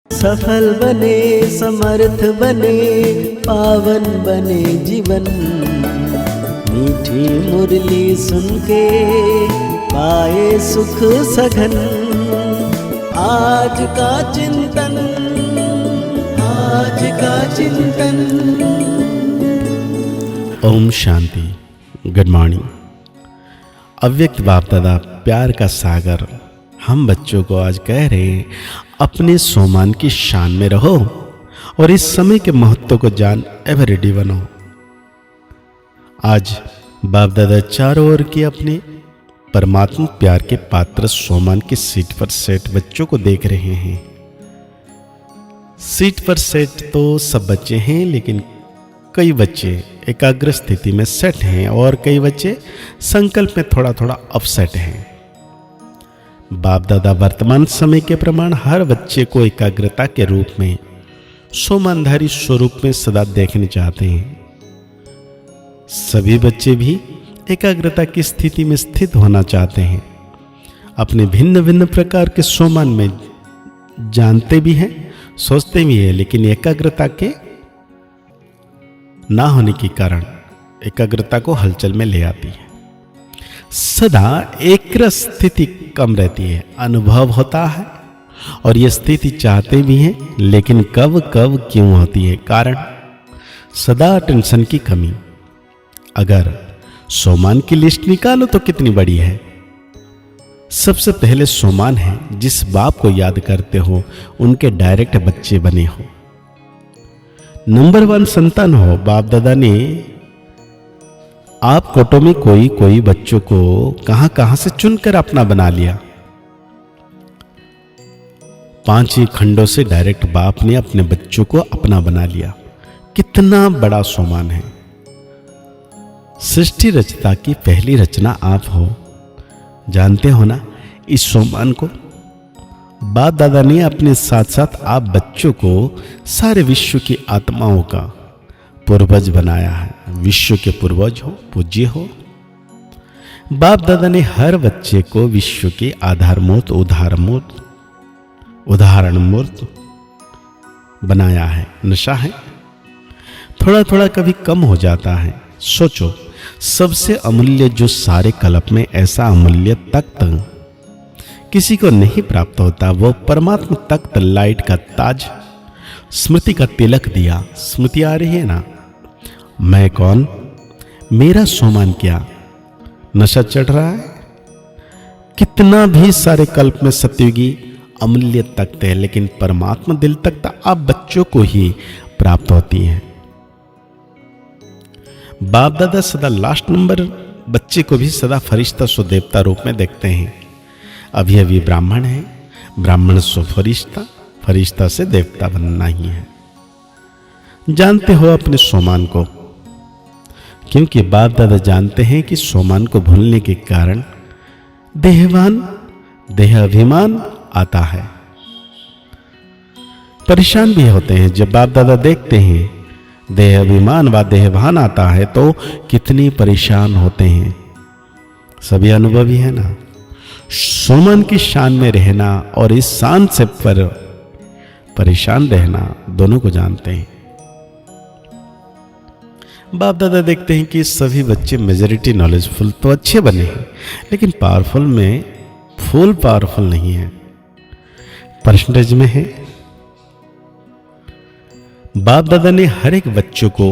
सफल बने, समर्थ बने, पावन बने जीवन। मीठी मुरली सुन के पाए सुख सघन। आज का चिंतन, आज का चिंतन। ओम शांति। Good morning. अव्यक्त बाप दादा प्यार का सागर हम बच्चों को आज कह रहे हैं, अपने सोमान की शान में रहो और इस समय के महत्व को जान एवरीडे बनो। आज बाप दादा चारों ओर के अपने परमात्मा प्यार के पात्र सोमान की सीट पर सेट बच्चों को देख रहे हैं। सीट पर सेट तो सब बच्चे हैं, लेकिन कई बच्चे एकाग्र स्थिति में सेट हैं और कई बच्चे संकल्प में थोड़ा थोड़ा अपसेट हैं। बाप दादा वर्तमान समय के प्रमाण हर बच्चे को एकाग्रता के रूप में सोमानधारी स्वरूप में सदा देखने चाहते हैं। सभी बच्चे भी एकाग्रता की स्थिति में स्थित होना चाहते हैं। अपने भिन्न भिन्न प्रकार के सोमान में जानते भी हैं, सोचते भी हैं, लेकिन एकाग्रता के ना होने के कारण एकाग्रता को हलचल में ले आती है। सदा एक स्थिति कम रहती है, अनुभव होता है और ये स्थिति चाहते भी हैं, लेकिन कब कब क्यों होती है? कारण सदा टेंशन की कमी। अगर सोमान की लिस्ट निकालो तो कितनी बड़ी है। सबसे पहले सोमान है जिस बाप को याद करते हो, उनके डायरेक्ट बच्चे बने हो। नंबर 1 संतान हो। बाप दादा ने आप कोटों में कोई कोई बच्चों को कहां कहां से चुनकर अपना बना लिया। 5 ही खंडों से डायरेक्ट बाप ने अपने बच्चों को अपना बना लिया। कितना बड़ा सोमान है। सृष्टि रचता की पहली रचना आप हो। जानते हो ना, इस सोमान को बाप दादा ने अपने साथ साथ आप बच्चों को सारे विश्व की आत्माओं का पूर्वज बनाया है। विश्व के पूर्वज हो, पूज्य हो। बाप दादा ने हर बच्चे को विश्व के आधारमूर्त, उदाहरण मूर्त बनाया है। नशा है, थोड़ा थोड़ा कभी कम हो जाता है। सोचो, सबसे अमूल्य जो सारे कल्प में ऐसा अमूल्य तख्त किसी को नहीं प्राप्त होता, वो परमात्मा तख्त लाइट का ताज, स्मृति का तिलक दिया। स्मृति आ रही है ना, मैं कौन, मेरा सोमान क्या। नशा चढ़ रहा है। कितना भी सारे कल्प में सतयुगी अमूल्य तख्त है, लेकिन परमात्मा दिल तख्त आप बच्चों को ही प्राप्त होती है। बाप दादा सदा लास्ट नंबर बच्चे को भी सदा फरिश्ता सो देवता रूप में देखते हैं। अभी अभी ब्राह्मण है, ब्राह्मण सो फरिश्ता, फरिश्ता से देवता बनना ही है। जानते हो अपने सोमान को, क्योंकि बाप दादा जानते हैं कि सोमान को भूलने के कारण देहवान, देह अभिमान आता है। परेशान भी होते हैं जब बाप दादा देखते हैं देह अभिमान व देहभान आता है, तो कितनी परेशान होते हैं। सभी अनुभवी है ना। सोमान की शान में रहना और इस शान से पर परेशान रहना, दोनों को जानते हैं। बाप दादा देखते हैं कि सभी बच्चे मेजॉरिटी नॉलेजफुल तो अच्छे बने हैं, लेकिन पावरफुल में फुल पावरफुल नहीं है, परसेंटेज में है। बाप दादा ने हर एक बच्चों को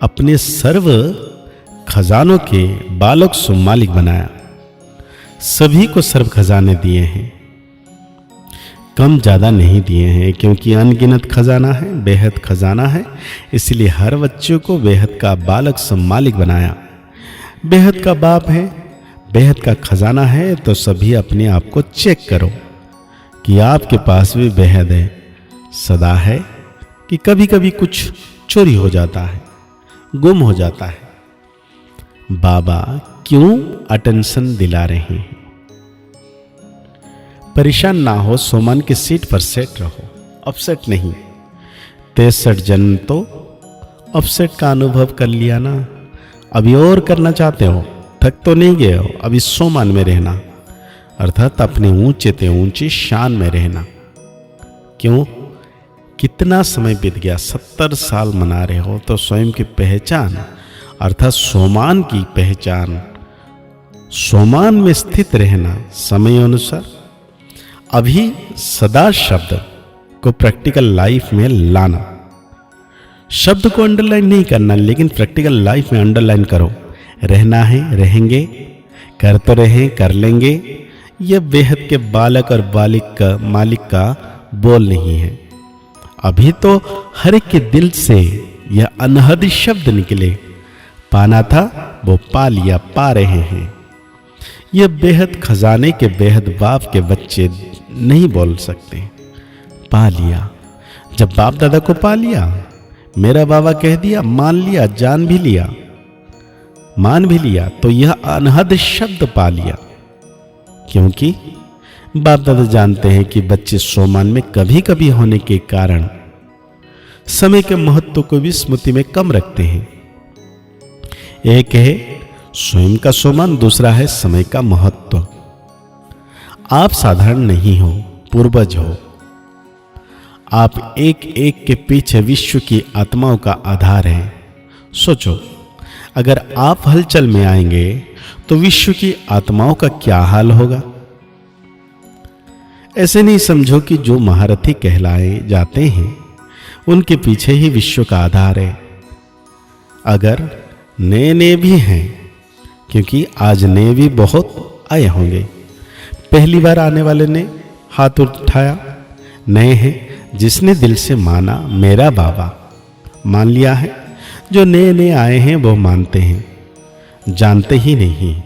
अपने सर्व खजानों के बालक सो मालिक बनाया। सभी को सर्व खजाने दिए हैं, कम ज्यादा नहीं दिए हैं, क्योंकि अनगिनत खजाना है, बेहद खजाना है। इसलिए हर बच्चों को बेहद का बालक सो मालिक बनाया। बेहद का बाप है, बेहद का खजाना है, तो सभी अपने आप को चेक करो कि आपके पास भी बेहद है। सदा है कि कभी कभी कुछ चोरी हो जाता है, गुम हो जाता है। बाबा क्यों अटेंशन दिला रहे हैं? परेशान ना हो, सोमान की सीट पर सेट रहो, अपसेट नहीं। 63 जन्म तो अपसेट का अनुभव कर लिया ना, अभी और करना चाहते हो, थक तो नहीं गए हो। अभी सोमान में रहना, अर्थात अपने ऊंचे ते ऊंची शान में रहना। क्यों? कितना समय बीत गया, 70 साल मना रहे हो, तो स्वयं की पहचान अर्थात सोमान की पहचान, सोमान में स्थित रहना, समय अनुसार अभी सदा शब्द को प्रैक्टिकल लाइफ में लाना। शब्द को अंडरलाइन नहीं करना, लेकिन प्रैक्टिकल लाइफ में अंडरलाइन करो। रहना है, रहेंगे, कर तो रहे, कर लेंगे। यह बेहद के बालक और मालिक का बोल नहीं है। अभी तो हर एक के दिल से यह अनहद शब्द निकले, पाना था वो पा लिया, पा रहे हैं। यह बेहद खजाने के बेहद बाप के बच्चे नहीं बोल सकते। पा लिया, जब बाप दादा को पा लिया, मेरा बाबा कह दिया, मान लिया, जान भी लिया, मान भी लिया, तो यह अनहद शब्द पा लिया। क्योंकि बाप दादा जानते हैं कि बच्चे सोमान में कभी कभी होने के कारण समय के महत्व को भी स्मृति में कम रखते हैं। एक है स्वयं का सोमान, दूसरा है समय का महत्व। आप साधारण नहीं हो, पूर्वज हो। आप एक एक के पीछे विश्व की आत्माओं का आधार हैं। सोचो, अगर आप हलचल में आएंगे तो विश्व की आत्माओं का क्या हाल होगा। ऐसे नहीं समझो कि जो महारथी कहलाए जाते हैं उनके पीछे ही विश्व का आधार है। अगर नए नए भी हैं, क्योंकि आज नए भी बहुत आए होंगे, पहली बार आने वाले ने हाथ उठाया, नए हैं, जिसने दिल से माना मेरा बाबा, मान लिया है। जो नए नए आए हैं वो मानते हैं, जानते ही नहीं,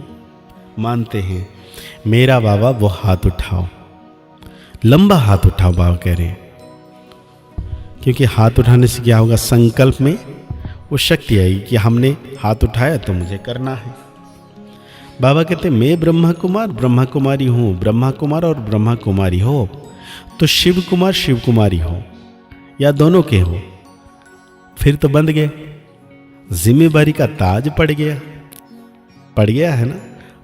मानते हैं मेरा बाबा, वो हाथ उठाओ, लंबा हाथ उठाओ, बाबा कह रहे हैं। क्योंकि हाथ उठाने से क्या होगा, संकल्प में वो शक्ति आएगी कि हमने हाथ उठाया तो मुझे करना है। बाबा कहते मैं ब्रह्मा कुमार ब्रह्मा कुमारी हूँ, ब्रह्मा कुमार और ब्रह्मा कुमारी हो तो शिव कुमार शिव कुमारी हो, या दोनों के हो, फिर तो बंद गए, जिम्मेवारी का ताज पड़ गया है ना।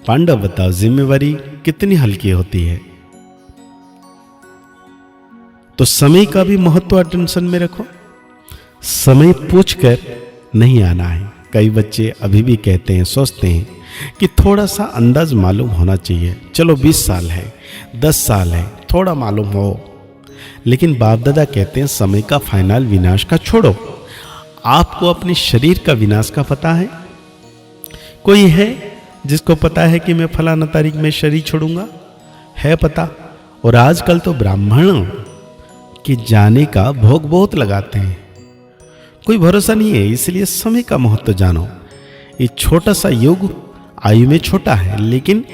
पांडव बताओ, जिम्मेवारी कितनी हल्की होती है। तो समय का भी महत्व अटेंशन में रखो। समय पूछकर नहीं आना है। कई बच्चे अभी भी कहते हैं, सोचते हैं कि थोड़ा सा अंदाज मालूम होना चाहिए। चलो 20 साल है, 10 साल है, थोड़ा मालूम हो। लेकिन बाप दादा कहते हैं समय का फाइनल विनाश का छोड़ो। आपको अपने शरीर का विनाश का पता है? कोई है जिसको पता है कि मैं फलाना तारीख में शरीर छोड़ूंगा? है पता? और आजकल तो ब्राह्मण कि जाने का भोग बहुत लगाते हैं, कोई भरोसा नहीं है। इसलिए समय का महत्व जानो। ये छोटा सा युग आयु में छोटा है, लेकिन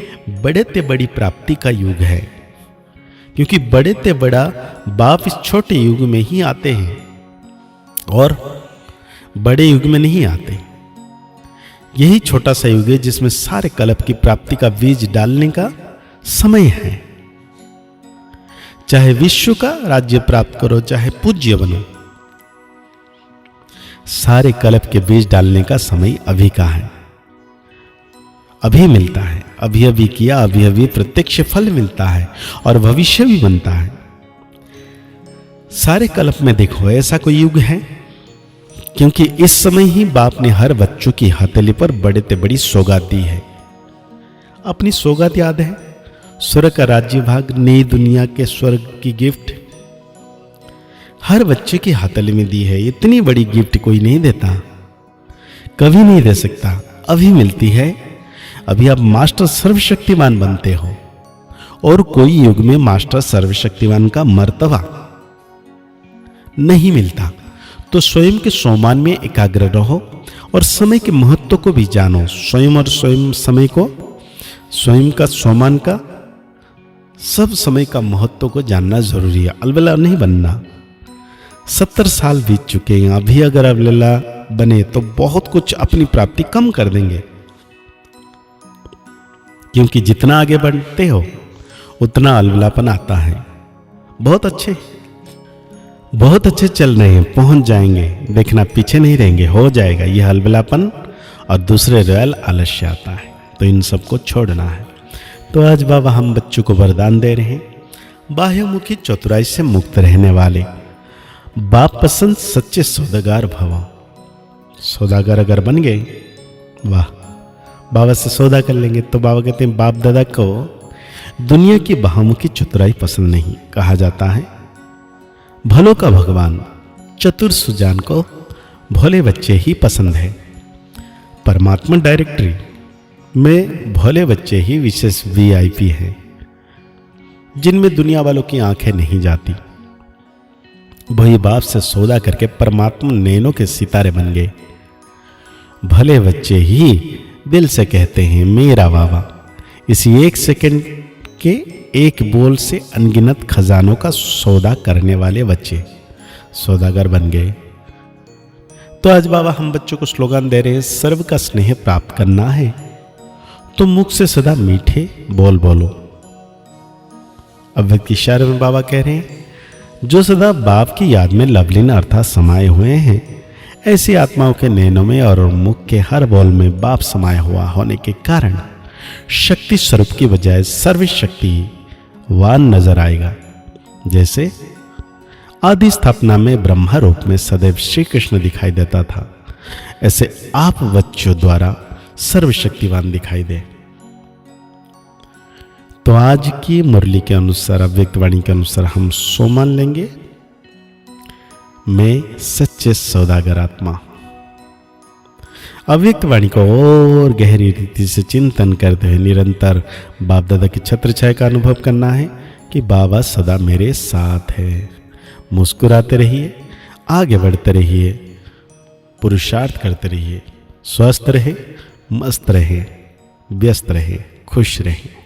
बड़े ते बड़ी प्राप्ति का युग है। क्योंकि बड़े ते बड़ा बाप इस छोटे युग में ही आते हैं और बड़े युग में नहीं आते। यही छोटा सा युग है जिसमें सारे कल्प की प्राप्ति का बीज डालने का समय है। चाहे विश्व का राज्य प्राप्त करो, चाहे पूज्य बनो, सारे कल्प के बीज डालने का समय अभी का है। अभी मिलता है, अभी अभी किया, अभी अभी प्रत्यक्ष फल मिलता है और भविष्य भी बनता है। सारे कल्प में देखो ऐसा कोई युग है? क्योंकि इस समय ही बाप ने हर बच्चों की हथेली पर बड़े ते बड़ी सौगात दी है। अपनी सौगात याद है? स्वर्ग का राज्य भाग, नई दुनिया के स्वर्ग की गिफ्ट हर बच्चे की हथेली में दी है। इतनी बड़ी गिफ्ट कोई नहीं देता, कभी नहीं दे सकता। अभी मिलती है। अभी आप मास्टर सर्वशक्तिमान बनते हो और कोई युग में मास्टर सर्वशक्तिमान का मर्तबा नहीं मिलता। तो स्वयं के सोमान में एकाग्र रहो और समय के महत्व को भी जानो। स्वयं और स्वयं समय को, स्वयं का सोमान का, सब समय का महत्व को जानना जरूरी है। अलबेला नहीं बनना। 70 साल बीत चुके हैं, अभी अगर अलबेला बने तो बहुत कुछ अपनी प्राप्ति कम कर देंगे। क्योंकि जितना आगे बढ़ते हो उतना अलबेलापन आता है। बहुत अच्छे चल रहे हैं, पहुंच जाएंगे, देखना पीछे नहीं रहेंगे, हो जाएगा। यह अलबेलापन और दूसरे रॉयल आलस्य आता है, तो इन सबको छोड़ना है। तो आज बाबा हम बच्चों को वरदान दे रहे हैं, बाह्यमुखी चतुराई से मुक्त रहने वाले, बाप पसंद सच्चे सौदागर भव। सौदागर अगर बन गए, वाह, बाबा से सौदा कर लेंगे। तो बाबा कहते हैं बाप दादा को दुनिया की बहुमुखी चतुराई पसंद नहीं। कहा जाता है भलों का भगवान चतुर सुजान को भोले बच्चे ही पसंद है। परमात्मा डायरेक्टरी में भोले बच्चे ही विशेष VIP हैं, जिनमें दुनिया वालों की आंखें नहीं जाती। वही बाप से सौदा करके परमात्मा नैनों के सितारे बन गए। भले बच्चे ही दिल से कहते हैं मेरा बाबा। इसी 1 सेकंड के एक बोल से अनगिनत खजानों का सौदा करने वाले बच्चे सौदागर बन गए। तो आज बाबा हम बच्चों को स्लोगन दे रहे हैं, सर्व का स्नेह प्राप्त करना है तो मुख से सदा मीठे बोल बोलो। अव्यक्त की इशारे में बाबा कह रहे हैं जो सदा बाप की याद में लवलीन अर्थात समाये हुए हैं, ऐसी आत्माओं के नैनों में और मुख के हर बोल में बाप समाया हुआ होने के कारण शक्ति स्वरूप की बजाय सर्वशक्तिवान नजर आएगा। जैसे आदि स्थापना में ब्रह्मा रूप में सदैव श्री कृष्ण दिखाई देता था, ऐसे आप बच्चों द्वारा सर्वशक्तिवान दिखाई दे। तो आज की मुरली के अनुसार, अव्यक्त वाणी के अनुसार हम सोमान लेंगे, मैं सच्चे सौदागर आत्मा। अव्यक्त वाणी को और गहरी रीति से चिंतन करते हुए निरंतर बाप दादा की छत्र छाया का अनुभव करना है कि बाबा सदा मेरे साथ है। मुस्कुराते रहिए, आगे बढ़ते रहिए, पुरुषार्थ करते रहिए, स्वस्थ रहे, मस्त रहे, व्यस्त रहे, खुश रहे।